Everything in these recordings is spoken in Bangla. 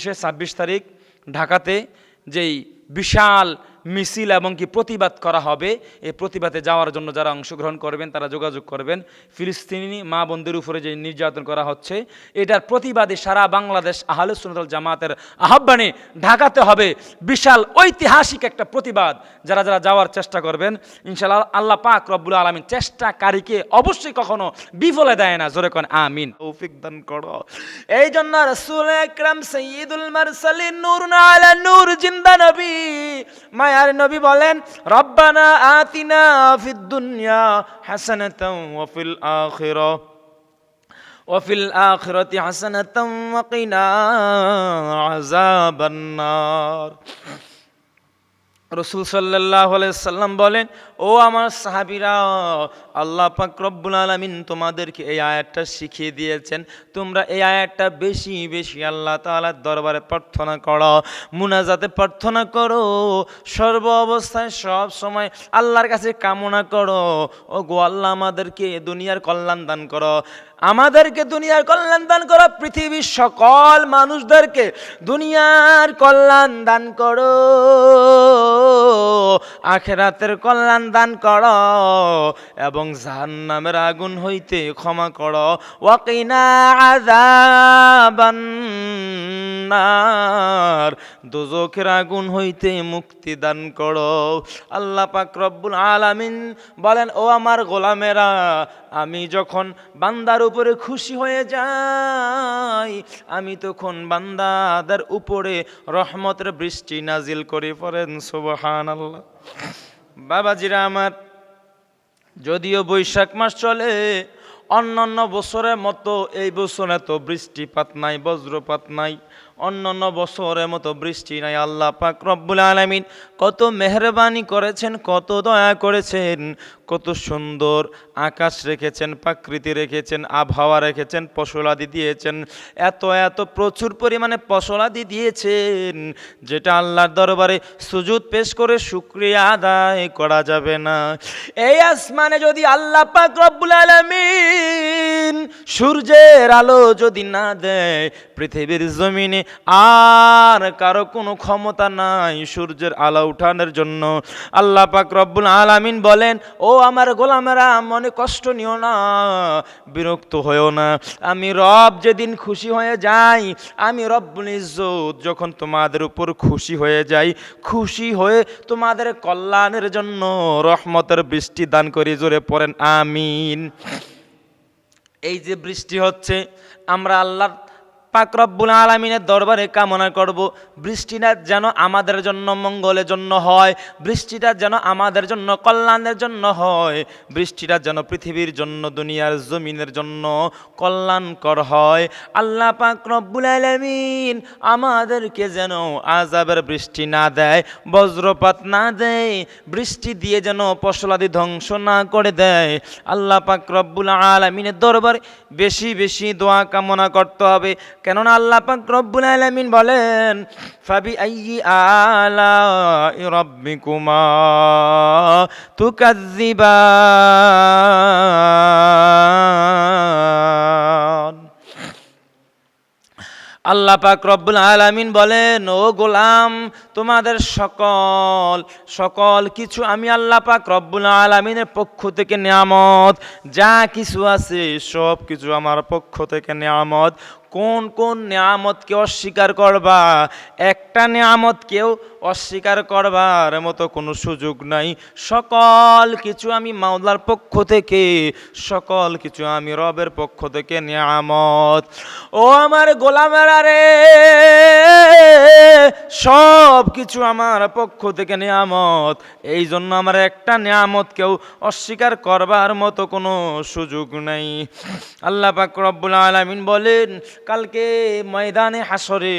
26 তারিখ ঢাকাতে যেই বিশাল মিছিল এবং কি প্রতিবাদ করা হবে, এই প্রতিবাদে যাওয়ার জন্য যারা অংশগ্রহণ করবেন তারা যোগাযোগ করবেন। ফিলিস্তিনি মা বোনদের উপরে যে নির্যাতন করা হচ্ছে, এটার প্রতিবাদে সারা বাংলাদেশ আহলে সুন্নাত ওয়াল জামাতের আহ্বানে ঢাকাতে হবে বিশাল ঐতিহাসিক একটা প্রতিবাদ। যারা যারা যাওয়ার চেষ্টা করবেন, ইনশাআল্লাহ আল্লাহ পাক রব্বুল আলামিন চেষ্টাকারীকে অবশ্যই কখনো বিফলে দেয় না। জোরে কোন আমিন। তৌফিক দান করো। এই জন্য রাসূল আকরাম সাইয়্যিদুল মুরসালিন নূরুন আলা নূর জিন্দা নবী মায়ার নবী বলেন, রব্বানা আতিনা ফিদ দুনিয়া হাসানাতাও ওয়া ফিল আখিরাতি হাসানাতাও ওয়া কিনা আযাবান নার। রাসূল সাল্লাল্লাহু আলাইহি সাল্লাম বলেন, ও আমার সাহাবীরা, আল্লাহ পাক রব্বুল আলামিন তোমাদেরকে এই আয়াতটা শিখিয়ে দিয়েছেন। তোমরা এই আয়াতটা বেশি বেশি আল্লাহ তাআলার দরবারে প্রার্থনা করো, মুনাজাতে প্রার্থনা করো, সর্ব অবস্থায় সব সময় আল্লাহর কাছে কামনা করো, ও গো আল্লাহ আমাদেরকে দুনিয়ার কল্যাণ দান করো, আমাদেরকে দুনিয়ার কল্যাণ দান করো, পৃথিবীর সকল মানুষদেরকে দুনিয়ার কল্যাণ দান করো, আখিরাতের কল্যাণ দান করো, এবং জাহান্নামের আগুন হইতে ক্ষমা করো, ওয়াকিনা আযাবান নার, দোজখের আগুন হইতে মুক্তি দান করো। আল্লাহ পাক রব্বুল আলামিন বলেন, ও আমার গোলামেরা, আমি যখন বান্দার উপরে খুশি হয়ে যাই, আমি তখন বান্দাদের উপরে রহমতের বৃষ্টি নাজিল করি। পড়েন সুবহানাল্লাহ। বাবাজিরা আমার, যদিও বৈশাখ মাস চলে, অন্যান্য বছরের মতো এই বছর এত বৃষ্টিপাত নাই, বজ্রপাত নাই, অন্যান্য বছরের মতো বৃষ্টি নাই। আল্লাহ পাক রব্বুল আলামিন কত মেহেরবানি করেছেন, কত দয়া করেছেন, কত সুন্দর আকাশ রেখেছেন, প্রকৃতি রেখেছেন, আবহাওয়া রেখেছেন, ফসলাদি দিয়েছেন, এত এত প্রচুর পরিমাণে ফসলাদি দিয়েছেন, যেটা আল্লাহর দরবারে সুজুদ পেশ করে শুকরিয়া আদায় করা যাবে না। এই আসমানে যদি আল্লাহ পাক রব্বুল আলামিন সূর্যের আলো যদি না দেয়, পৃথিবীর জমিনে আর কারো কোনো ক্ষমতা নাই সূর্যের আলো উঠানোর জন্য। আল্লাহ পাক রব্বুল আলামিন বলেন, ও আমার গোলামেরা, মনে কষ্ট নিও না, বিরক্ত হয়েও না। আমি রব যেদিন খুশি হয়ে যাই, আমি রব্বুল ইজ্জত যখন তোমাদের উপর খুশি হয়ে যাই, খুশি হয়ে তোমাদের কল্যাণের জন্য রহমতের বৃষ্টি দান করি। জোরে পড়েন আমিন। এই যে বৃষ্টি হচ্ছে, আমরা আল্লাহ পাক রব্বুল আলামিনের দরবারে কামনা করব, বৃষ্টিটা যেন আমাদের জন্য মঙ্গলের জন্য হয়, বৃষ্টিটা যেন আমাদের জন্য কল্যাণের জন্য হয়, বৃষ্টিটা যেন পৃথিবীর জন্য, দুনিয়ার জমিনের জন্য কল্যাণকর হয়। আল্লাহ পাক রব্বুল আলামিন আমাদেরকে যেন আযাবের বৃষ্টি না দেয়, বজ্রপাত না দেয়, বৃষ্টি দিয়ে যেন ফসলাদি ধ্বংস না করে দেয়। আল্লাহ পাক রব্বুল আলামিনের দরবারে বেশি বেশি দোয়া কামনা করতে হবে, কেননা আল্লাহ পাক রব্বুল আলামিন বলেন, ফাবি আইয়ি আলাই রাব্বিকুমা তুকাজ্জিবান। আল্লাহ পাক রব্বুল আলামিন বলেন, ও গোলাম, তোমাদের সকল কিছু আমি আল্লাহ পাক রব্বুল আলামিনের পক্ষ থেকে নিয়ামত, যা কিছু আছে সব কিছু আমার পক্ষ থেকে নিয়ামত। কোন কোন নিয়ামতকে অস্বীকার করবা? একটা নিয়ামতকেও অস্বীকার করবার মতো কোনো সুযোগ নাই। সকল কিছু আমি মাওলার পক্ষ থেকে, সকল কিছু আমি রবের পক্ষ থেকে নিয়ামত। ও আমার গোলামেরা রে, সব কিছু আমার পক্ষ থেকে নিয়ামত, এই জন্য আমার একটা নিয়ামতকেও অস্বীকার করবার মতো কোনো সুযোগ নাই। আল্লাহ পাক রব্বুল আলামিন বলেন, কালকে ময়দানে হাসরে,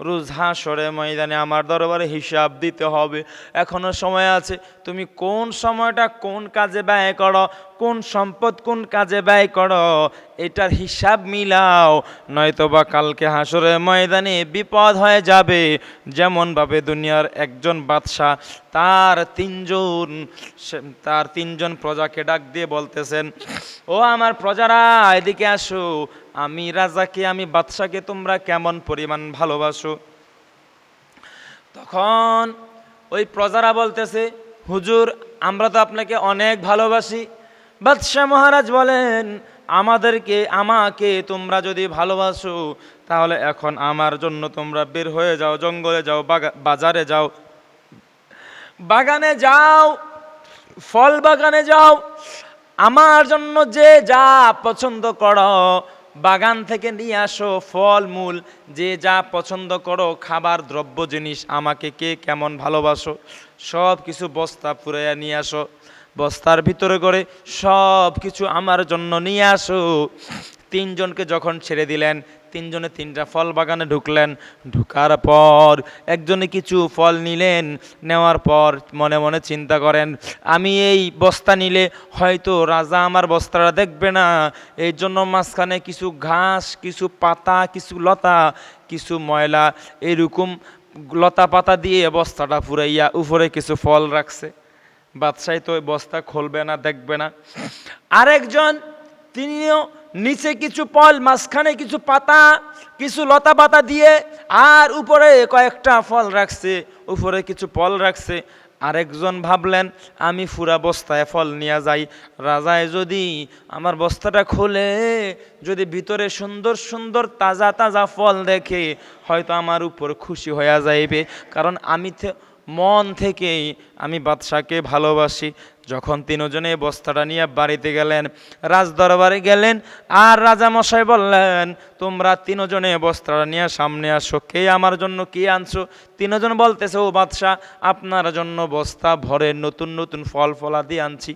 রোজ হাসরে ময়দানে আমার দরবারে হিসাব দিতে হবে। এখনো সময় আছে, তুমি কোন সময়টা কোন কাজে ব্যয় করো, কোন সম্পদ কোন কাজে ব্যয় করো, এটার হিসাব মিলাও, নয়তোবা কালকে হাসরে ময়দানে বিপদ হয়ে যাবে। যেমনভাবে দুনিয়ার একজন বাদশাহ তার তিনজন প্রজাকে ডাক দিয়ে বলতেছেন, ও আমার প্রজারা এদিকে আসো, আমি রাজাকে, আমি বাদশাকে তোমরা কেমন পরিমাণ ভালোবাসো। তখন ওই প্রজারা বলতেছে, হুজুর আমরা তো আপনাকে অনেক ভালোবাসি। বাদশাহ মহারাজ বলেন, আমাকে তোমরা যদি ভালোবাসো তাহলে এখন আমার জন্য তোমরা বের হয়ে যাও, জঙ্গলে যাও, বাজারে যাও, বাগানে যাও, ফল বাগানে যাও, আমার জন্য যে যা পছন্দ করো বাগান থেকে নিয়ে আসো, ফল মূল যে যা পছন্দ করো, খাবার দ্রব্য জিনিস, আমাকে কে কেমন ভালোবাসো সব কিছু বস্তা পুরাইয়া নিয়ে আসো, বস্তার ভিতরে করে সব কিছু আমার জন্য নিয়ে আসো। তিনজনকে যখন ছেড়ে দিলেন, তিনজনে তিনটা ফল বাগানে ঢুকলেন। ঢুকার পর একজনে কিছু ফল নিলেন, নেওয়ার পর মনে মনে চিন্তা করেন, আমি এই বস্তা নিলে হয়তো রাজা আমার বস্তাটা দেখবে না, এই জন্য মাঝখানে কিছু ঘাস, কিছু পাতা, কিছু লতা, কিছু ময়লা, এরকম লতা পাতা দিয়ে বস্তাটা ফুরাইয়া উপরে কিছু ফল রাখছে। বাদশাহ তো ওই বস্তা খুলবে না, দেখবে না। আরেকজন তিনিও নিচে কিছু ফল, মাঝখানে কিছু পাতা, কিছু লতা পাতা দিয়ে, আর উপরে কয়েকটা ফল রাখছে, উপরে কিছু ফল রাখছে। আরেকজন ভাবলেন, আমি পুরা বস্তায় ফল নিয়ে যাই, রাজায় যদি আমার বস্তাটা খোলে, যদি ভিতরে সুন্দর সুন্দর তাজা তাজা ফল দেখে হয়তো আমার উপর খুশি হয়ে যাইবে, কারণ আমি মন থেকেই আমি বাদশাকে ভালোবাসি। যখন তিনজনে বস্তাটা নিয়ে বাড়িতে গেলেন, রাজদরবারে গেলেন, আর রাজা মশাই বললেন, তোমরা তিনজনে বস্তাটা নিয়ে সামনে আসো, কে আমার জন্য কি আনছো? তিনজন বলতেছে, ও বাদশা, আপনার জন্য বস্তা ভরে নতুন নতুন ফল ফলাদি আনছি।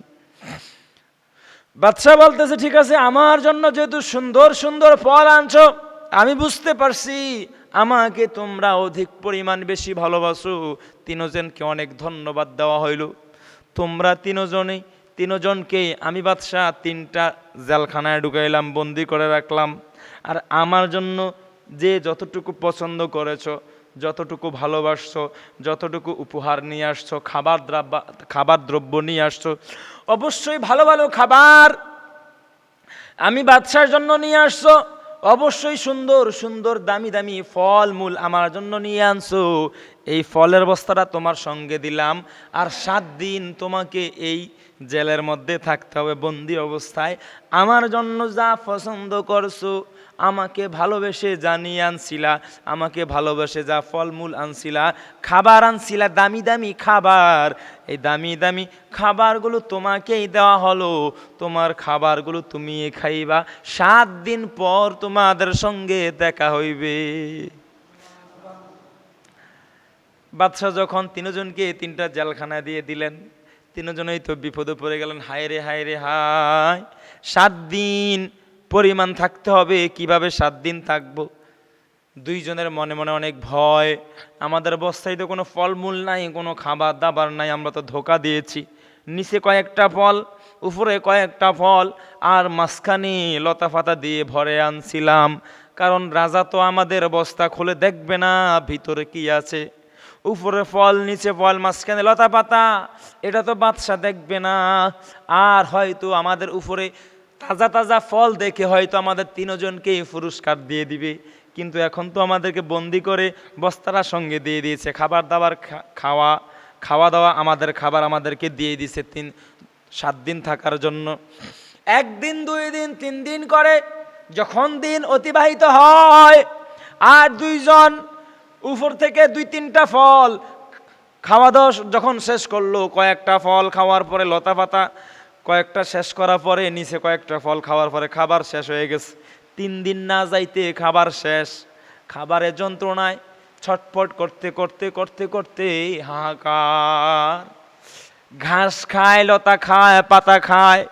বাদশা বলতেছে, ঠিক আছে, আমার জন্য যেহেতু সুন্দর সুন্দর ফল আনছো, আমি বুঝতে পারছি আমাকে তোমরা অধিক পরিমাণ বেশি ভালোবাসো। তিনজনকে অনেক ধন্যবাদ দেওয়া হইল। তোমরা তিনজনকে আমি বাদশাহ তিনটা জেলখানায় ঢুকাইলাম, বন্দি করে রাখলাম। আর আমার জন্য যে যতটুকু পছন্দ করেছো, যতটুকু ভালোবাসছো, যতটুকু উপহার নিয়ে আসছো, খাবার দ্রব্য নিয়ে আসছো, অবশ্যই ভালো ভালো খাবার আমি বাদশার জন্য নিয়ে আসছো, অবশ্যই সুন্দর সুন্দর দামি দামি ফল মূল আমার জন্য নিয়ে আনছো। এই ফলের বস্তাটা তোমার সঙ্গে দিলাম, আর 7 দিন তোমাকে এই জেলের মধ্যে থাকতে হবে বন্দি অবস্থায়। আমার জন্য যা পছন্দ করছো, আমাকে ভালোবেসে যা নিয়ে আনছিলা, আমাকে ভালোবেসে যা ফলমূল আনছিলা, খাবার আনছিলা, দামি দামি খাবার, এই দামি দামি খাবারগুলো তোমাকেই দেওয়া হলো। তোমার খাবারগুলো তুমি খাইবা, 7 দিন পর তোমাদের সঙ্গে দেখা হইবে। বাদশাহ যখন তিনজনকে তিনটা জেলখানায় দিয়ে দিলেন, তিনজনেই তো বিপদে পড়ে গেলেন। হায় রে হায় রে হায়, 7 দিন পরিমাণ থাকতে হবে, কিভাবে 7 দিন থাকবো? দুইজনের মনে মনে অনেক ভয়, আমাদের বস্তায় তো কোনো ফলমূল নাই, কোনো খাবার দাবার নাই, আমরা তো ধোকা দিয়েছি। নিচে কয়েকটা ফল, উপরে কয়েকটা ফল, আর মাঝখানে লতা পাতা দিয়ে ভরে আনছিলাম, কারণ রাজা তো আমাদের বস্তা খুলে দেখবে না ভিতরে কি আছে। উপরে ফল, নিচে ফল, মাঝখানে লতা পাতা, এটা তো বাদশা দেখবে না। আর হয়তো আমাদের উপরে তাজা তাজা ফল দেখে হয়তো আমাদের তিনজনকেই পুরস্কার দিয়ে দিবে, কিন্তু এখন তো আমাদেরকে বন্দি করে বস্তাটা সঙ্গে দিয়ে দিয়েছে, খাবার দাবার খাওয়া দাওয়া আমাদের খাবার আমাদেরকে দিয়ে দিয়েছে 7 দিন থাকার জন্য। 1 দিন 2 দিন 3 দিন করে যখন দিন অতিবাহিত হয়, আর দুইজন উপর থেকে 2-3টা ফল খাওয়া দাওয়া যখন শেষ করলো, কয়েকটা ফল খাওয়ার পরে লতা পাতা কয়েকটা শেষ করার পরে, নিচে কয়েকটা ফল খাওয়ার পরে খাবার শেষ হয়ে গেছে। 3 দিন না যাইতে খাবার শেষ। খাবারের যন্ত্রণায় ছটফট করতে করতে করতে করতে হাহাকার। ঘাস খায়, লতা খায়, পাতা খায়,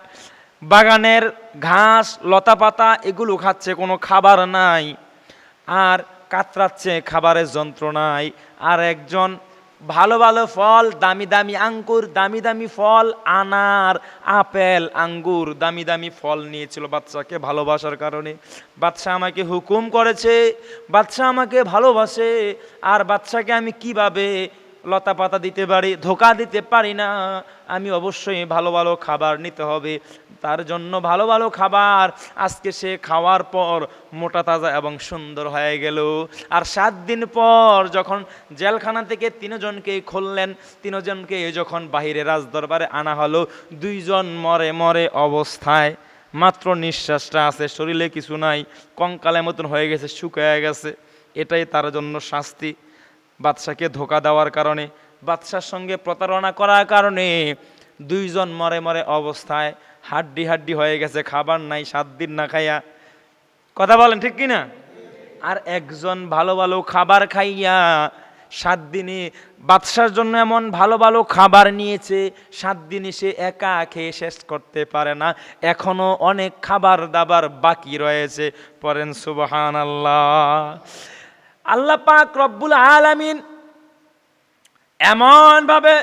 বাগানের ঘাস লতা পাতা এগুলো খাচ্ছে, কোনো খাবার নাই, আর কাতরাচ্ছে খাবারের যন্ত্রণায়। আর একজন ভালো ভালো ফল, দামি দামি আঙ্গুর, দামি দামি ফল, আনার, আপেল, আঙ্গুর, দামি দামি ফল নিয়েছিল বাচ্চাকে ভালোবাসার কারণে। বাচ্চা আমাকে হুকুম করেছে, বাচ্চা আমাকে ভালোবাসে, আর বাচ্চাকে আমি কিভাবে লতা পাতা দিতে পারি, ধোকা দিতে পারি না। আমি অবশ্যই ভালো ভালো খাবার নিতে হবে। তার জন্য ভালো ভালো খাবার। আজকে সে খাওয়ার পর মোটা তাজা এবং সুন্দর হয়ে গেল। আর 7 দিন পর যখন জেলখানা থেকে 3 জনকে খুললেন, 3 জনকে যখন বাহিরে রাজদরবারে আনা হলো, 2 জন মরে মরে অবস্থায়, মাত্র নিঃশ্বাসটা আছে, শরীরে কিছু নাই, কঙ্কালের মতন হয়ে গেছে, শুকিয়ে গেছে। এটাই তার জন্য শাস্তি। বাদশাকে ধোকা দেওয়ার কারণে, বাদশার সঙ্গে প্রতারণা করার কারণে 2 জন মরে মরে অবস্থায় হাড্ডি হাড্ডি হয়ে গেছে, খাবার নাই, 7 দিন না খাইয়া। কথা বলেন ঠিক কিনা? আর একজন ভালো ভালো খাবার খাইয়া 7 দিনে বাদশার জন্য এমন ভালো ভালো খাবার নিয়েছে, 7 দিনে সে একা খেয়ে শেষ করতে পারে না, এখনো অনেক খাবার দাবার বাকি রয়েছে। পড়েন সুবহানাল্লাহ। আল্লাহ পাক রব্বুল আলামিন এমন ভাবে,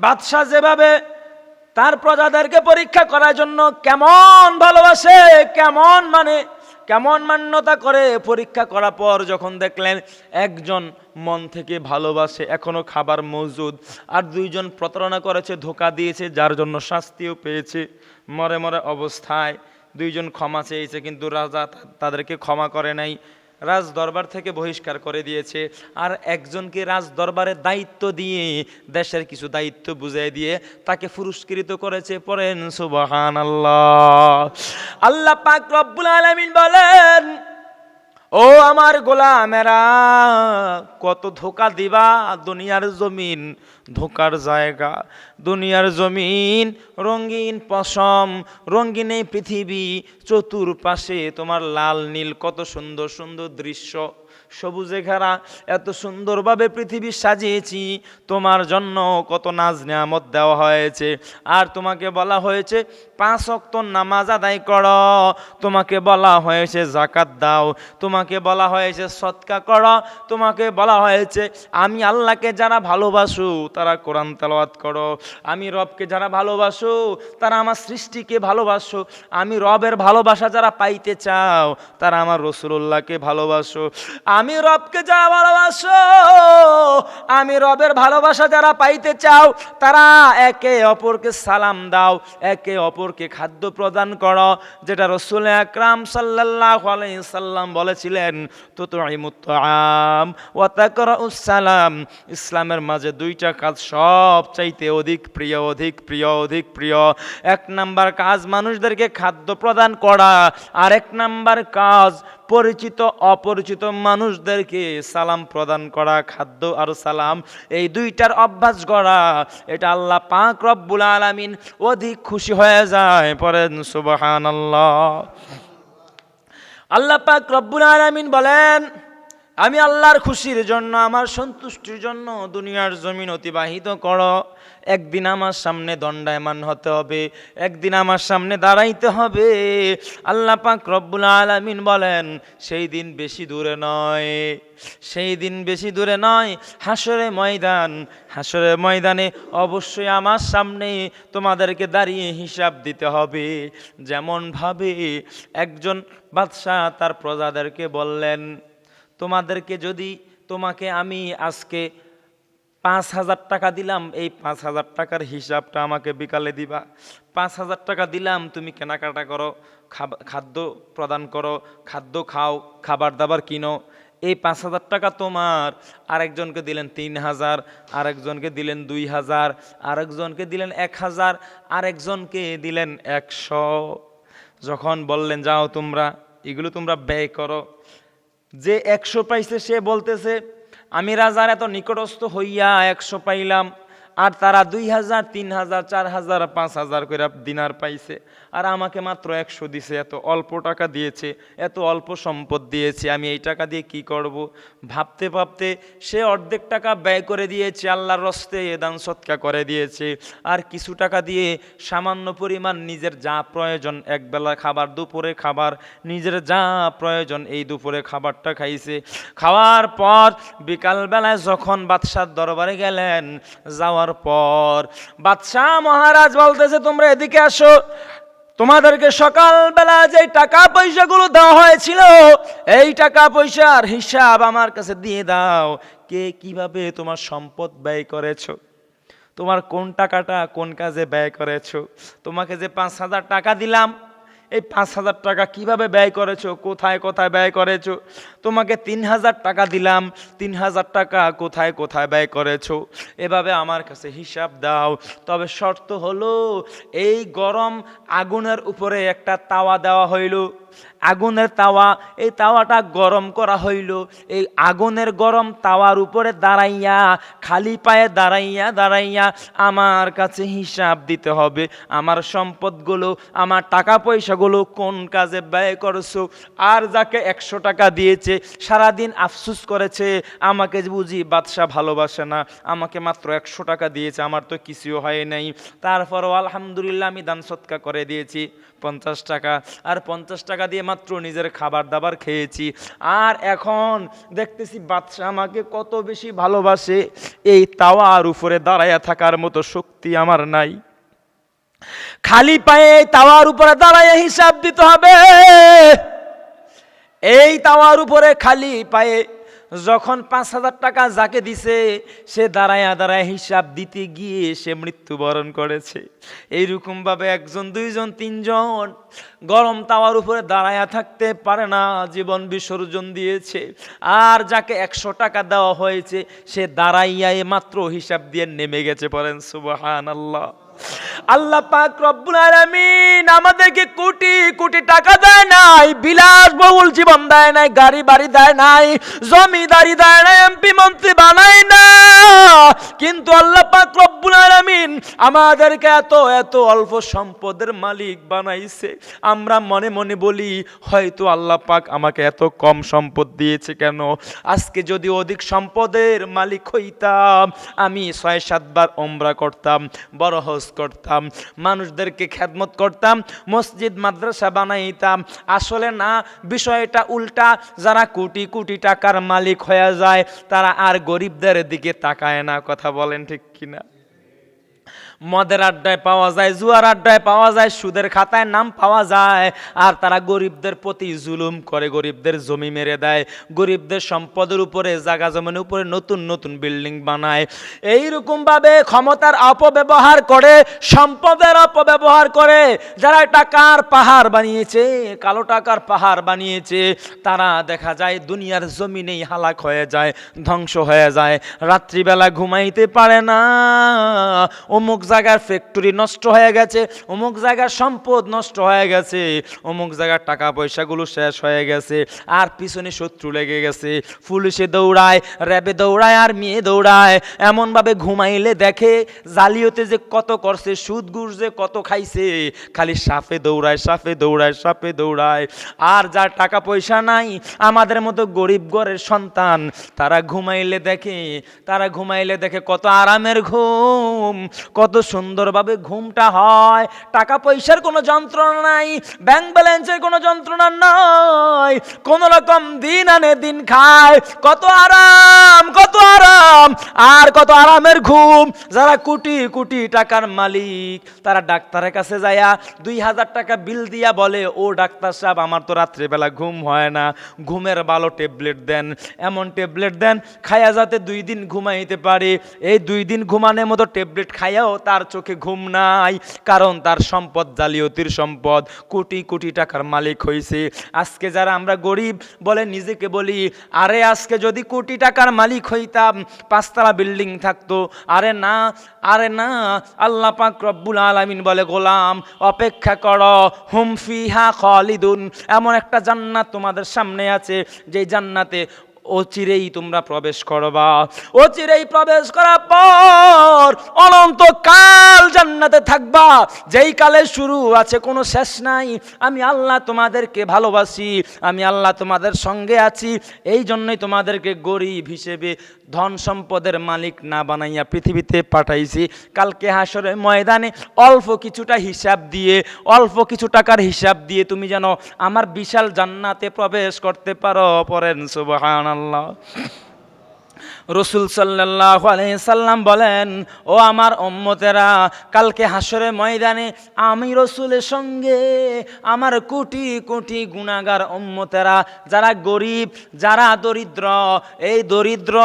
বাদশা যেভাবে তার প্রজাদেরকে পরীক্ষা করার জন্য কেমন ভালোবাসে, কেমন মান্যতা করে, পরীক্ষা করার পর যখন দেখলেন একজন মন থেকে ভালোবাসে, এখনো খাবার মজুদ, আর 2 জন প্রতারণা করেছে, ধোকা দিয়েছে, যার জন্য শাস্তিও পেয়েছে, মরে মরে অবস্থায় 2 জন ক্ষমা চেয়েছে, কিন্তু রাজা তাদেরকে ক্ষমা করে নাই, রাজ দরবার থেকে বহিষ্কার করে দিয়েছে। আর একজনকে রাজ দরবারে দায়িত্ব দিয়ে, দেশের কিছু দায়িত্ব বুঝিয়ে দিয়ে তাকে পুরস্কৃত করেছে। পড়েন সুবহানাল্লাহ। আল্লাহ পাক রব্বুল আলামিন বলেন, ও আমার গোলামেরা, কত ধোকা দিবা। দুনিয়ার জমিন ধোকার জায়গা, দুনিয়ার জমিন রঙিন পশম, রঙিন এই পৃথিবী, চতুর্পাশে তোমার লাল নীল কত সুন্দর সুন্দর দৃশ্য, সবুজে ঘেরা, এত সুন্দরভাবে পৃথিবী সাজিয়েছি, তোমার জন্য কত নাজ নিয়ামত দেওয়া হয়েছে। আর তোমাকে বলা হয়েছে 5 ওয়াক্ত নামাজ আদায় করো, তোমাকে বলা হয়েছে যাকাত দাও, তোমাকে বলা হয়েছে সদকা করো, তোমাকে বলা হয়েছে আমি আল্লাহকে যারা ভালোবাসো তারা কোরআন তেলাওয়াত করো, আমি রবকে যারা ভালোবাসো তারা আমার সৃষ্টিকে ভালোবাসো, আমি রবের ভালোবাসা যারা পাইতে চাও তারা আমার রাসূলুল্লাহকে ভালোবাসো, আমি রবকে যারা ভালোবাসো, আমি রবের ভালোবাসা যারা পাইতে চাও তারা একে অপরকে সালাম দাও, একে অপরকে খাদ্য প্রদান করো, যেটা রাসূল আকরাম সাল্লাল্লাহু আলাইহি সাল্লাম বলেছিলেন, তুতঈমুত তাআম ওয়া তাকরাউস সালাম। ইসলামের মাঝে 2টা কাজ সবচাইতে অধিক প্রিয়, অধিক প্রিয়, অধিক প্রিয়। 1 নাম্বার কাজ মানুষদেরকে খাদ্য প্রদান করা, আর 1 নাম্বার কাজ পরিচিত অপরিচিত মানুষদেরকে সালাম প্রদান করা, খাদ্য আর সালাম, এই 2টার অভ্যাস করা। এটা আল্লাহ পাক রব্বুল আলামিন অধিক খুশি হয়ে যায়। পড়েন সুবহানাল্লাহ। আল্লাহ পাক রব্বুল আলামিন বলেন, আমি আল্লাহর খুশির জন্য, আমার সন্তুষ্টির জন্য দুনিয়ার জমিন অতিবাহিত করো। একদিন আমার সামনে দণ্ডায়মান হতে হবে, একদিন আমার সামনে দাঁড়াইতে হবে। আল্লাহ পাক রব্বুল আলামিন বলেন, সেই দিন বেশি দূরে নয়, সেই দিন বেশি দূরে নয়, হাসরের ময়দান, হাসরের ময়দানে অবশ্যই আমার সামনে তোমাদেরকে দাঁড়িয়ে হিসাব দিতে হবে। যেমন ভাবে একজন বাদশাহ তার প্রজাদেরকে বললেন, তোমাদেরকে যদি, তোমাকে আমি আজকে 5,000 টাকা দিলাম, এই 5,000 টাকার হিসাবটা আমাকে বিকালে দিবা। 5,000 টাকা দিলাম, তুমি কেনাকাটা করো, খাদ্য প্রদান করো, খাদ্য খাও, খাবার দাবার কিনো। এই 5,000 টাকা তোমার। আরেকজনকে দিলেন 3,000, আরেকজনকে দিলেন 2,000, আরেকজনকে দিলেন 1,000, আরেকজনকে দিলেন 100। যখন বললেন যাও তোমরা এগুলো তোমরা ব্যয় করো, যে 100 পাইছে সে বলতেছে আমি রাজার এত নিকটস্থ হইয়া 100 পাইলাম, আর তারা 2,000, 3,000, 4,000, 5,000 করে দিনার পাইছে, আর আমাকে মাত্র 100 দিছে। এত অল্প টাকা দিয়েছে, এত অল্প সম্পদ দিয়েছে, আমি এই টাকা দিয়ে কি করব? ভাবতে ভাবতে সে অর্ধেক টাকা ব্যয় করে দিয়েছে, আল্লাহর রাস্তে দান সদকা করে দিয়েছে, আর কিছু টাকা দিয়ে সামান্য পরিমাণ নিজের যা প্রয়োজন, একবেলা খাবার, দুপুরে খাবার, নিজের যা প্রয়োজন এই দুপুরে খাবারটা খাইছে। খাওয়ার পর বিকালবেলায় যখন বাদশার দরবারে গেলেন, যাওয়ার পর বাদশাহ মহারাজ বলতেছে তোমরা এদিকে আসো, তোমাদেরকে সকালবেলা যে টাকা পয়সাগুলো দেওয়া হয়েছিল এই টাকা পয়সার হিসাব আমার কাছে দিয়ে দাও। কে কিভাবে তোমার সম্পদ ব্যয় করেছো, তোমার কোন টাকাটা কোন কাজে ব্যয় করেছো। তোমাকে যে 5,000 টাকা দিলাম, এই 5,000 টাকা কিভাবে ব্যয় করেছো, কোথায় কোথায় ব্যয় করেছো। তোমাকে 3,000 টাকা দিলাম, 3,000 টাকা কোথায় কোথায় ব্যয় করেছো, এভাবে আমার কাছে হিসাব দাও। তবে শর্ত হলো, এই গরম আগুনের উপরে একটা তাওয়া দেওয়া হইল, আগুনের তাওয়া, এই তাওয়াটা গরম করা হইল। এই আগুনের গরম তাওয়ার উপরে দাঁড়াইয়া, খালি পায়ে দাঁড়াইয়া দাঁড়াইয়া আমার কাছে হিসাব দিতে হবে, আমার সম্পদগুলো, আমার টাকা পয়সাগুলো কোন কাজে ব্যয় করছো। আর যাকে 100 টাকা দিয়েছে, সারাদিন আফসুস করেছে, আমাকে বুঝি বাদশা ভালোবাসে না, আমাকে মাত্র 100 টাকা দিয়েছে, আমার তো কিছুও হয় নাই, তারপরও আলহামদুলিল্লাহ আমি দান সৎকা করে দিয়েছি 50 টাকা, আর 50 টাকা দিয়ে মাত্র নিজের খাবার দাবার খেয়েছি। আর এখন দেখতেছি বাদশা আমাকে কত বেশি ভালোবাসে, এই তাওয়ার উপরে দাঁড়াইয়া থাকার মতো শক্তি আমার নাই। খালি পায়ে তাওয়ার উপরে দাঁড়াইয়া হিসাব দিতে হবে। এই তাওয়ার উপরে খালি পায়ে যখন 5,000 টাকা যাকে দিছে, সে দাঁড়ায়া দাঁড়ায় হিসাব দিতে গিয়ে সে মৃত্যুবরণ করেছে। এইরকম ভাবে 1 জন 2 জন 3 জন গরম তাওয়ার উপরে দাঁড়ায়া থাকতে পারে না, জীবন বিসর্জন দিয়েছে। আর যাকে 100 টাকা দেওয়া হয়েছে, সে দাঁড়াইয়া মাত্র হিসাব দিয়ে নেমে গেছে। পড়েন সুবহানাল্লাহ। আল্লাহ পাক রব্বুল আলামিন আমাদেরকে কোটি কোটি টাকা দেয় নাই, বিলাসবহুল জীবন দেয় নাই, গাড়ি বাড়ি দেয় নাই, জমিদারি দেয় নাই, এমপি মন্ত্রী বানায় না। কিন্তু আল্লাহ পাক রব্বুল আলামিন আমাদেরকে এত এত অল্প সম্পদের মালিক বানাইছে। আমরা মনে মনে বলি, হয়তো আল্লাহ পাক আমাকে এত কম সম্পদ দিয়েছে কেন। আজকে যদি অধিক সম্পদের মালিক হইতাম, আমি 6-7 বার ওমরা করতাম, বড় হজ করতাম, মানুষদেরকে খেদমত করতাম, মসজিদ মাদ্রাসা বানাইতাম। আসলে না, বিষয়টা উল্টা। যারা কোটি কোটি টাকার মালিক হয়ে যায়, তারা আর গরিবদের দিকে তাকায় না। কথা বলেন ঠিক কিনা? মদের আড্ডায় পাওয়া যায়, জুয়ার আড্ডায় পাওয়া যায়, সুদের খাতায় নাম পাওয়া যায়, আর তারা গরিবদের প্রতি জুলুম করে, গরিবদের জমি মেরে দেয়, গরিবদের সম্পদের উপরে, জায়গা জমিনের উপরে নতুন নতুন বিল্ডিং বানায়। এইরকম ভাবে ক্ষমতার অপব্যবহার করে, সম্পদের অপব্যবহার করে। যারা টাকার পাহাড় বানিয়েছে, কালো টাকার পাহাড় বানিয়েছে, তারা দেখা যায় দুনিয়ার জমিনেই হালাক হয়ে যায়, ধ্বংস হয়ে যায়। রাত্রিবেলা ঘুমাইতে পারে না, অমুক জায়গার ফ্যাক্টরি নষ্ট হয়ে গেছে, অমুক জায়গার সম্পদ নষ্ট হয়ে গেছে, অমুক জায়গার টাকা পয়সাগুলো শেষ হয়ে গেছে, আর পিছনে শত্রু লেগে গেছে। পুলিশে দৌড়ায়, র্যাবে দৌড়ায়, আর মেয়ে দৌড়ায়। এমনভাবে ঘুমাইলে দেখে জালিয়াতে যে কত করছে, সুদ ঘুষ যে কত খাইছে, খালি সাপে দৌড়ায়, সাপে দৌড়ায়, সাপে দৌড়ায়। আর যার টাকা পয়সা নাই, আমাদের মতো গরিব ঘরের সন্তান, তারা ঘুমাইলে দেখে কত আরামের ঘুম, কত সুন্দরভাবে ঘুমটা হয়। টাকা পয়সার কোনো যন্ত্রণা নাই, ব্যাংক ব্যালেন্সের কোনো যন্ত্রণা নাই, কোন রকম দিন আনে দিন খায়, কত আরাম, কত আরাম, আর কত আরামের ঘুম। যারা কোটি কোটি টাকার মালিক, তারা ডাক্তারের কাছে যায়া 2,000 টাকা বিল দিয়া বলে, ও ডাক্তার সাহেব, আমার তো রাত্রেবেলা ঘুম হয় না, ঘুমের ভালো ট্যাবলেট দেন, এমন ট্যাবলেট দেন খায়া যাতে 2 দিন ঘুমাইতে পারে। এই 2 দিন ঘুমানোর মতো ট্যাবলেট খাইয়াও তার চোখে ঘুম নাই, কারণ তার সম্পদ জালিয়াতির সম্পদ, কোটি কোটি টাকার মালিক হয়েছে। আজকে যারা আমরা গরিব বলে নিজেকে বলি, আরে আজকে যদি কোটি টাকার মালিক হইতাম, 5 তলা বিল্ডিং থাকতো। আরে না, আরে না, আল্লাহ পাক রব্বুল আলামিন বলে, গোলাম অপেক্ষা করো, হুম ফিহা খালিদুন, এমন একটা জান্নাত তোমাদের সামনে আছে, যে জান্নাতে অচিরেই তোমরা প্রবেশ করবা। অচিরেই প্রবেশ করার পর অনন্তকাল জান্নাতে থাকবা, যেই কালে শুরু আছে কোনো শেষ নাই। আমি আল্লাহ তোমাদেরকে ভালোবাসি, আমি আল্লাহ তোমাদের সঙ্গে আছি, এই জন্যই তোমাদেরকে গরিব হিসেবে, ধন সম্পদের মালিক না বানাইয়া পৃথিবীতে পাঠাইছি। কালকে হাসরের ময়দানে অল্প কিছুটা হিসাব দিয়ে, অল্প কিছু টাকার হিসাব দিয়ে তুমি যেন আমার বিশাল জান্নাতে প্রবেশ করতে পারো। পড়েন সুবহানাল্লাহ। রসুল সাল্লাল্লাহু আলাইহি সাল্লাম বলেন, ও আমার উম্মতেরা, কালকে হাসরের ময়দানে আমি রসুলের সঙ্গে আমার কোটি কোটি গুনাহগার উম্মতেরা, যারা গরিব, যারা দরিদ্র, এই দরিদ্র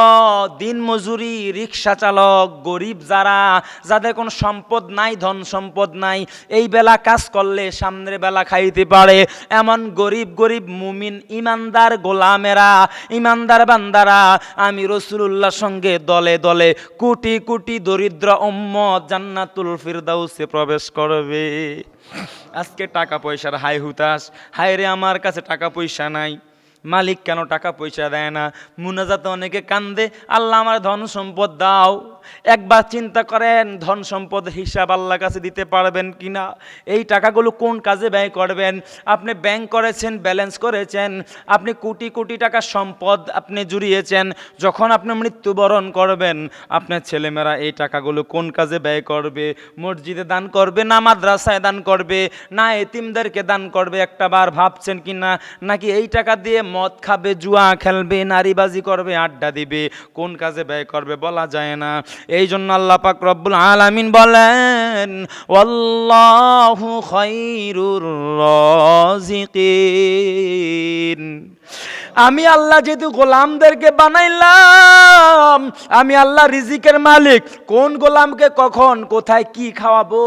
দিনমজুরি রিক্সা চালক, গরিব যারা, যাদের কোনো সম্পদ নাই, ধন সম্পদ নাই, এই বেলা কাজ করলে সামনের বেলা খাইতে পারে, এমন গরিব গরিব মুমিন ইমানদার গোলামেরা, ইমানদার বান্দারা, আমি রাসূলুল্লাহর সঙ্গে দলে দলে কোটি কোটি দরিদ্র উম্মত জান্নাতুল ফিরদাউসে প্রবেশ করবে। আজকে টাকা পয়সার হাই হুতাশ, হায় রে আমার কাছে টাকা পয়সা নাই, মালিক কেন টাকা পয়সা দেয় না? মুনাজাতে অনেকে কান্দে, আল্লাহ আমার ধন সম্পদ দাও। একবার চিন্তা করেন, ধন সম্পদ হিসাব আল্লাহর কাছে দিতে পারবেন কিনা? এই টাকাগুলো কোন কাজে ব্যয় করবেন? আপনি ব্যাংক করেছেন, ব্যালেন্স করেছেন, আপনি কোটি কোটি টাকা সম্পদ আপনি জুড়িয়েছেন, যখন আপনি মৃত্যুবরণ করবেন, আপনার ছেলেমেয়েরা এই টাকাগুলো কোন কাজে ব্যয় করবে? মসজিদে দান করবে, না মাদ্রাসায় দান করবে, না এতিমদেরকে দান করবে? একটা বার ভাবছেন কি না? নাকি এই টাকা দিয়ে মদ খাবে, জুয়া খেলবে, নারীবাজি করবে, আড্ডা দিবে? কোন কাজে ব্যয় করবে বলা যায় না। এই জন্য আল্লাহ পাক রব্বুল আলামিন বলেন, ওয়াল্লাহু খায়রুর রাযিকিন। আমি আল্লাহ যেহেতু গোলামদেরকে বানাইলাম, আমি আল্লাহ রিজিকের মালিক, কোন গোলামকে কখন কোথায় কি খাওয়াবো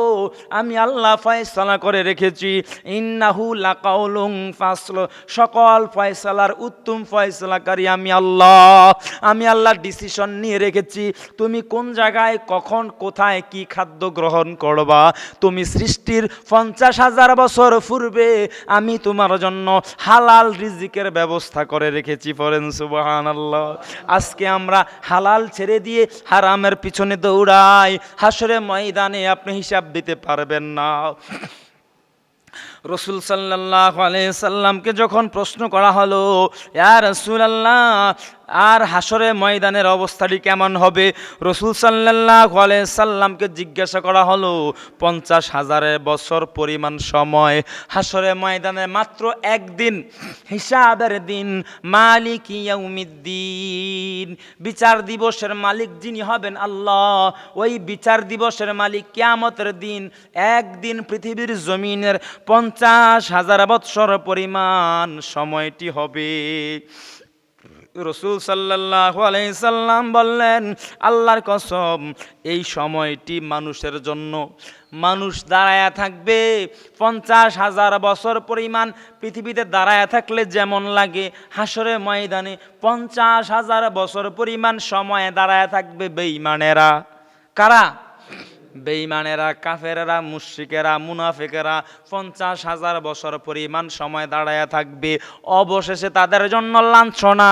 আমি আল্লাহ ফয়সালা করে রেখেছি। ইন্নাহু লাকাউলুন ফাসল, সকল ফয়সালার উত্তম ফয়সালাকারী আমি আল্লাহ। আমি আল্লাহ ডিসিশন নিয়ে রেখেছি, তুমি কোন জায়গায় কখন কোথায় কি খাদ্য গ্রহণ করবা। তুমি সৃষ্টির 50,000 বছর পূর্বে আমি তোমার জন্য হালাল রিজিকের ব্যবস্থা করে রেখেছি। পড়েন সুবহানাল্লাহ। আজকে আমরা হালাল ছেড়ে দিয়ে হারামের পিছনে দৌড়াই, হাসরের ময়দানে আপনি হিসাব দিতে পারবেন না। রসুল সাল্লাল্লাহু আলাইহি সাল্লামকে যখন প্রশ্ন করা হলো, ইয়া রাসূলুল্লাহ, আর হাসরের ময়দানের অবস্থাটি কেমন হবে? রসুল সাল্লাল্লাহু আলাইহি সাল্লামকে জিজ্ঞাসা করা হলো, 50,000 বছর পরিমাণ সময়, হাসরের ময়দানে মাত্র একদিন, হিসাবের দিন, মালিক ইয়াউমিদ্দিন, বিচার দিবসের মালিক যিনি হবেন আল্লাহ, ওই বিচার দিবসের মালিক কিয়ামতের দিন একদিন পৃথিবীর জমিনের 50,000 বৎসর পরিমাণ সময়টি হবে। রসুল সাল্লাল্লাহু আলাইহি সাল্লাম বললেন, আল্লাহর কসম, এই সময়টি মানুষের জন্য, মানুষ দাঁড়ায়া থাকবে 50,000 বছর পরিমাণ। পৃথিবীতে দাঁড়ায়া থাকলে যেমন লাগে, হাসরের ময়দানে 50,000 বছর পরিমাণ সময় দাঁড়ায়া থাকবে বেঈমানেরা। কারা? বেঈমানেরা, কাফেরেরা, মুশরিকেরা, মুনাফিকেরা 50,000 বছর পরিমাণ সময় দাঁড়ায়া থাকবে। অবশেষে তাদের জন্য লাঞ্ছনা,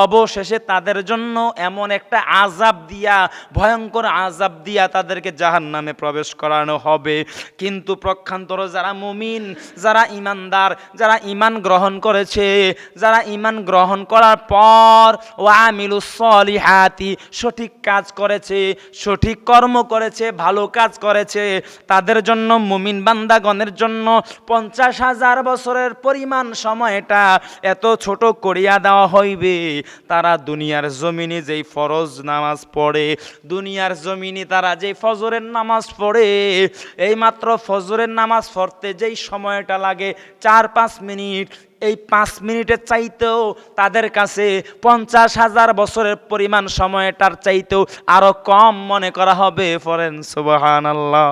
অবশেষে তাদের জন্য এমন একটা আযাব দিয়া, ভয়ঙ্কর আযাব দিয়া তাদেরকে জাহান্নামে প্রবেশ করানো হবে। কিন্তু প্রক্ষান্তরে যারা মুমিন, যারা ইমানদার, যারা ঈমান গ্রহণ করেছে, যারা ঈমান গ্রহণ করার পর ওয়া আমিলুস সলিহাতি, সঠিক কাজ করেছে, সঠিক কর্ম করেছে, ভালো কাজ করেছে, তাদের জন্য, মুমিন বান্দাগণের জন্য 50,000 বছরের পরিমাণ সময়টা এত ছোট করিয়া দেওয়া হইবে। তারা দুনিয়ার জমিনে যেই ফরজ নামাজ পড়ে, দুনিয়ার জমিনে তারা যেই ফজরের নামাজ পড়ে, এই মাত্র ফজরের নামাজ পড়তে যেই সময়টা লাগে 4-5 মিনিট, এই 5 মিনিটের চাইতেও তাদের কাছে 50,000 বছরের পরিমাণ সময়টার চাইতেও আরো কম মনে করা হবে। পড়েন সুবহানাল্লাহ।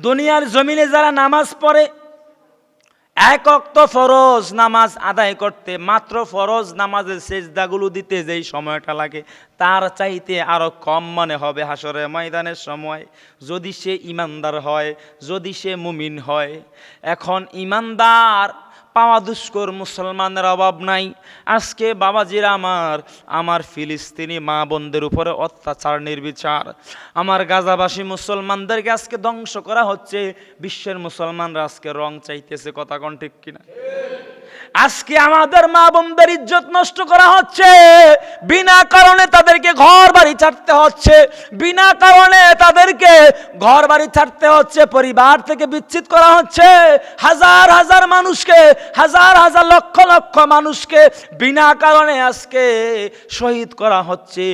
দুনিয়ার জমিনে যারা নামাজ পড়ে, এক ওয়াক্ত ফরজ নামাজ আদায় করতে, মাত্র ফরজ নামাজের সেজদাগুলো দিতে যেই সময়টা লাগে, তার চাইতে আরো কম মনে হবে হাসরের ময়দানের সময়, যদি সে ইমানদার হয়, যদি সে মুমিন হয়। এখন ইমানদার পাওয়া দুষ্কর, মুসলমানের অভাব নাই। আজকে বাবাজিরা আমার ফিলিস্তিনি মা বোনদের উপরে অত্যাচার, নির্বিচার, আমার গাজাবাসী মুসলমানদেরকে আজকে ধ্বংস করা হচ্ছে। বিশ্বের মুসলমানরা আজকে রং চাইতেছে, কথা কোন ঠিক কিনা? আজকে আমাদের মা বোনদের ইজ্জত নষ্ট করা হচ্ছে, বিনা কারণে তাদেরকে ঘর বাড়ি ছাড়তে হচ্ছে, বিনা কারণে তাদেরকে ঘর বাড়ি ছাড়তে হচ্ছে, পরিবার থেকে বিচ্ছিত করা হচ্ছে, হাজার হাজার মানুষকে, হাজার হাজার লক্ষ লক্ষ মানুষকে বিনা কারণে আজকে শহীদ করা হচ্ছে,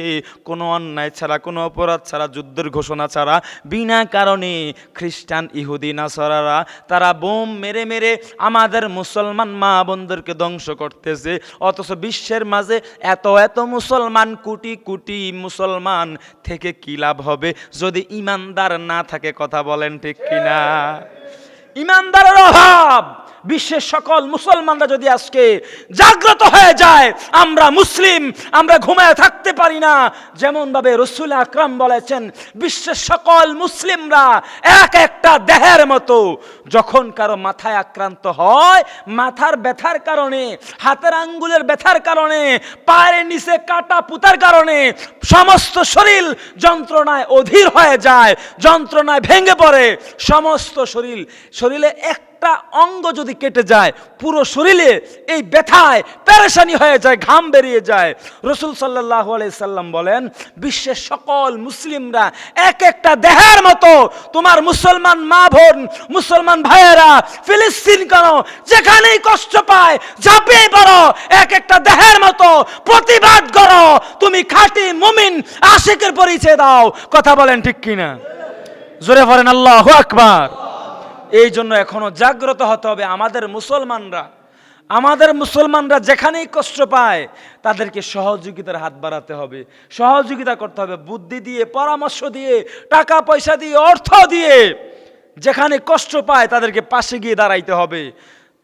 কোনো অন্যায় ছাড়া, কোনো অপরাধ ছাড়া, যুদ্ধের ঘোষণা ছাড়া, বিনা কারণে খ্রিস্টান, ইহুদি, নাসারারা তারা বোম মেরে মেরে আমাদের মুসলমান মা বোনদেরকে ধ্বংস করতেছে। অথচ বিশ্বের মাঝে এত এত মুসলমান, কোটি কোটি মুসলমান থেকে কি লাভ হবে যদি ইমানদার না থাকে? কথা বলেন ঠিক কিনা? ইমানদারের অভাব। বিশ্বের সকল মুসলমানরা যদি আজকে জাগ্রত হয়ে যায়, আমরা মুসলিম, আমরা ঘুমায় থাকতে পারি না। যেমন ভাবে রাসূল আকরাম বলেছেন, বিশ্বের সকল মুসলিমরা এক একটা দেহের মতো। যখন কারো মাথায় আক্রান্ত হয়, মাথার ব্যথার কারণে, হাতের আঙ্গুলের ব্যথার কারণে, পায়ের নিচে কাটা পুতার কারণে সমস্ত শরীর যন্ত্রণায় অধীর হয়ে যায়, যন্ত্রণায় ভেঙে পড়ে। সমস্ত শরীরে একটা অঙ্গ যদি কেটে যায়, পুরো শরীরে এই ব্যথায় পেরেশানি হয়ে যায়, ঘাম বেরিয়ে যায়। রাসূল সাল্লাল্লাহু আলাইহি সাল্লাম বলেন, বিশ্বের সকল মুসলিমরা এক একটা দেহের মতো। তোমার মুসলমান মা বোন, মুসলমান ভাইয়েরা ফিলিস্তিন কেন, যেখানেই কষ্ট পায় ঝাঁপিয়ে পড়ো, এক একটা দেহের মতো প্রতিবাদ করো। তুমি খাঁটি মুমিন আশিকের পরিচয় দাও। কথা বলেন ঠিক কিনা? জোরে বলেন আল্লাহু আকবার। এই জন্য এখনো জাগ্রত হতে হবে। আমাদের মুসলমানরা যেখানেই কষ্ট পায় তাদেরকে সহযোগিতার হাত বাড়াতে হবে, সহযোগিতা করতে হবে, বুদ্ধি দিয়ে, পরামর্শ দিয়ে, টাকা পয়সা দিয়ে, অর্থ দিয়ে। যেখানে কষ্ট পায় তাদেরকে পাশে গিয়ে দাঁড়াইতে হবে,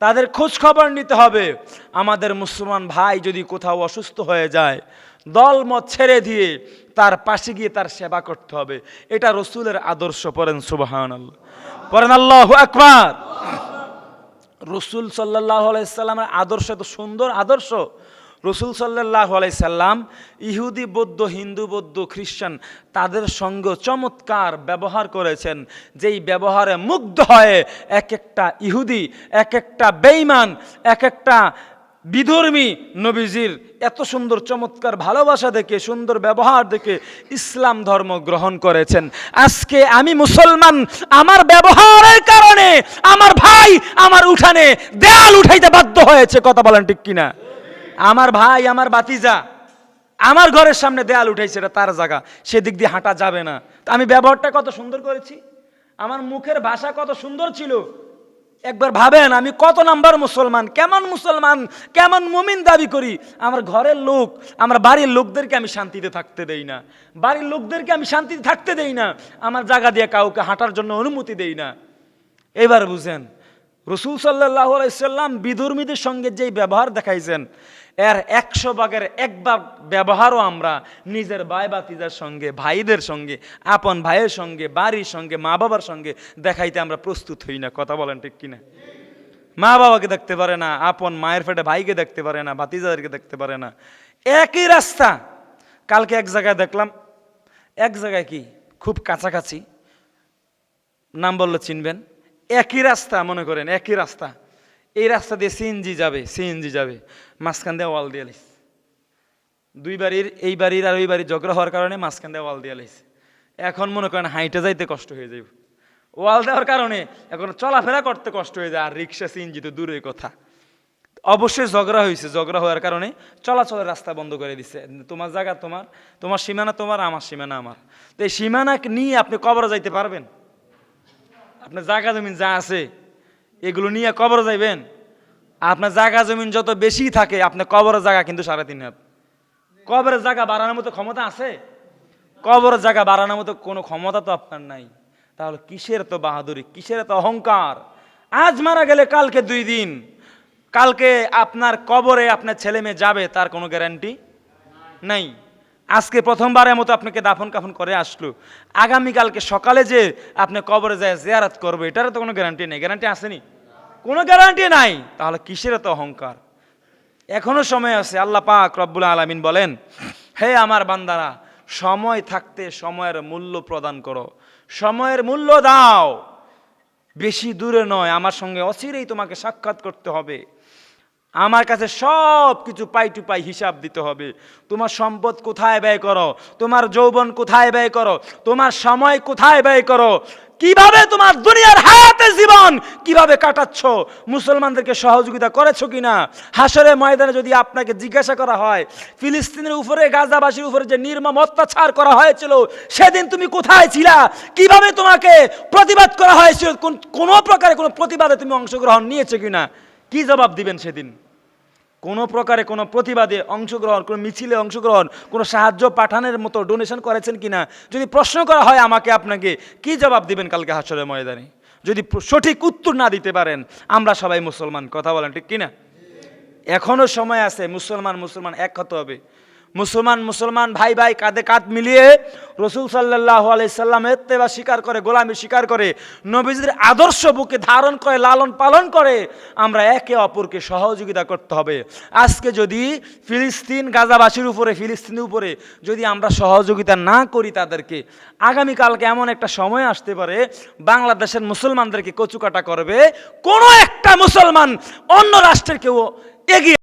তাদের খোঁজ খবর নিতে হবে। আমাদের মুসলমান ভাই যদি কোথাও অসুস্থ হয়ে যায়, দলমত ছেড়ে দিয়ে তার পাশে গিয়ে তার সেবা করতে হবে। এটা রাসূলের আদর্শ। পড়েন সুবহানাল্লাহ, পড়েন আল্লাহু আকবার। রাসূল সাল্লাল্লাহু আলাইহি সাল্লামের আদর্শ এত সুন্দর আদর্শ। রাসূল সাল্লাল্লাহু আলাইহি সাল্লাম ইহুদি, বৌদ্ধ, হিন্দু, বৌদ্ধ, খ্রিস্টান তাদের সঙ্গে চমৎকার ব্যবহার করেছেন, যেই ব্যবহারে মুগ্ধ হয়ে এক একটা ইহুদি, এক একটা বেঈমান, এক একটা বিধর্মী নবীজির এত সুন্দর চমৎকার ভালোবাসা দেখে, সুন্দর ব্যবহার দেখে ইসলাম ধর্ম গ্রহণ করেছেন। আজকে আমি মুসলমান, আমার ব্যবহারের কারণে আমার ভাই আমার উঠানে দেয়াল উঠাইতে বাধ্য হয়েছে। কথা বলেন ঠিক কিনা? আমার ভাই, আমার ভাতিজা আমার ঘরের সামনে দেয়াল উঠাইছে, এটা তার জায়গা, সেদিক দিয়ে হাঁটা যাবে না। আমি ব্যবহারটা কত সুন্দর করেছি, আমার মুখের ভাষা কত সুন্দর ছিল। একবার ভাবেন আমি কত নাম্বার মুসলমান, কেমন মুমিন দাবি করি। আমার ঘরের লোক, আমার বাড়ির লোকদেরকে আমি শান্তিতে থাকতে দেই না, বাড়ির লোকদেরকে আমি শান্তিতে থাকতে দেই না, আমার জায়গা দিয়ে কাউকে হাঁটার জন্য অনুমতি দেই না। এবার বুঝেন রাসূল সাল্লাল্লাহু আলাইহি সাল্লাম বিধর্মীদের সঙ্গে যেই ব্যবহার দেখাইছেন, এর 100 ভাগের 1 ভাগ ব্যবহারও আমরা নিজের ভাই ভাতিজার সঙ্গে, ভাইদের সঙ্গে, আপন ভাইয়ের সঙ্গে, বাড়ির সঙ্গে, মা বাবার সঙ্গে দেখাইতে আমরা প্রস্তুত হই না। কথা বলেন ঠিক কিনা? মা বাবাকে দেখতে পারে না, আপন মায়ের পেটে ভাইকে দেখতে পারে না, ভাতিজাদেরকে দেখতে পারে না। একই রাস্তা। কালকে এক জায়গায় দেখলাম, এক জায়গায় কি খুব কাছাকাছি, নাম বললে চিনবেন, একই রাস্তা, মনে করেন একই রাস্তা, এই রাস্তা দিয়ে সিএনজি যাবে, মাঝখান দিয়ে ওয়াল দিয়ে লাইছে। দুই বাড়ির, এই বাড়ির আর ওই বাড়ির ঝগড়া হওয়ার কারণে মাঝখান দিয়ে ওয়াল দিয়ে লাইছে। এখন মনে করেন হাইটে যাইতে কষ্ট হয়ে যাবে, ওয়াল দেওয়ার কারণে এখন চলাফেরা করতে কষ্ট হয়ে যায়। আর রিক্সা, সিএনজি তো দূরের কথা। অবশ্যই ঝগড়া হয়েছে, ঝগড়া হওয়ার কারণে চলাচলের রাস্তা বন্ধ করে দিচ্ছে। তোমার জায়গা তোমার, তোমার সীমানা তোমার, আমার সীমানা আমার। তো এই সীমানা নিয়ে আপনি কবরে যাইতে পারবেন? আপনার জায়গা জমিন যা আছে এগুলো নিয়ে কবরে যাইবেন? আপনার জায়গা জমিন যত বেশি থাকে, আপনার কবরের জায়গা কিন্তু 3.5 হাত। কবরের জায়গা বাড়ানোর মতো ক্ষমতা আছে? কবরের জায়গা বাড়ানোর মতো কোনো ক্ষমতা তো আপনার নাই। তাহলে কিসের তো বাহাদুরি, কিসের তো অহংকার? আজ মারা গেলে কালকে 2 দিন, কালকে আপনার কবরে আপনার ছেলে মেয়ে যাবে তার কোনো গ্যারান্টি নাই। আজকে প্রথমবারের মতো আপনাকে দাফন কাফন করে আসলো, আগামীকালকে সকালে যে আপনি কবরে যায় জিয়ারত করবে, এটারও তো কোনো গ্যারান্টি নেই। গ্যারান্টি আসেনি? কোনো গ্যারান্টি নাই। তাহলে কিসের তো অহংকার? এখনো সময় আছে। আল্লাহ পাক রব্বুল আলামিন বলেন, হে আমার বান্দারা, সময় থাকতে সময়ের মূল্য প্রদান করো, সময়ের মূল্য দাও। বেশি দূরে নয়, আমার সঙ্গে অচিরেই তোমাকে সাক্ষাৎ করতে হবে। আমার কাছে সব কিছু পাই টু পাই হিসাব দিতে হবে। তোমার সম্পদ কোথায় ব্যয় করো, তোমার যৌবন কোথায় ব্যয় করো, তোমার সময় কোথায় ব্যয় করো, কিভাবে তোমার দুনিয়ার হায়াতে জীবন কিভাবে কাটাচ্ছ, মুসলমানদেরকে সহযোগিতা করেছো কিনা। হাসরের ময়দানে যদি আপনাকে জিজ্ঞাসা করা হয় ফিলিস্তিনের উপরে গাজাবাসীর উপরে যে নির্মম অত্যাচার করা হয়েছিল সেদিন তুমি কোথায় ছিলা, কিভাবে তোমাকে প্রতিবাদ করা হয়েছিল, কোনো প্রকারে কোনো প্রতিবাদে তুমি অংশগ্রহণ নিয়েছো কিনা, কি জবাব দিবেন সেদিন? কোনো প্রকারে কোনো প্রতিবাদে অংশগ্রহণ, কোনো মিছিলে অংশগ্রহণ, কোনো সাহায্য পাঠানোর মতো ডোনেশন করেছেন কিনা যদি প্রশ্ন করা হয় আমাকে আপনাকে, কি জবাব দিবেন কালকে হাসরের ময়দানে? যদি সঠিক উত্তর না দিতে পারেন, আমরা সবাই মুসলমান, কথা বলেন ঠিক কিনা? এখনো সময় আছে, মুসলমান এক হতে হবে। মুসলমান ভাই ভাই কাঁধে কাঁধ মিলিয়ে রসুল সাল্লাল্লাহু আলাইহি সাল্লামের ইত্তেবা স্বীকার করে, গোলামি স্বীকার করে, নবীজির আদর্শ বুকে ধারণ করে, লালন পালন করে আমরা একে অপরকে সহযোগিতা করতে হবে। আজকে যদি গাজাবাসীর উপরে, ফিলিস্তিনের উপরে যদি আমরা সহযোগিতা না করি তাদেরকে, আগামীকালকে এমন একটা সময় আসতে পারে বাংলাদেশের মুসলমানদেরকে কচুকাটা করবে কোনো একটা মুসলমান অন্য রাষ্ট্রের কেউ এগিয়ে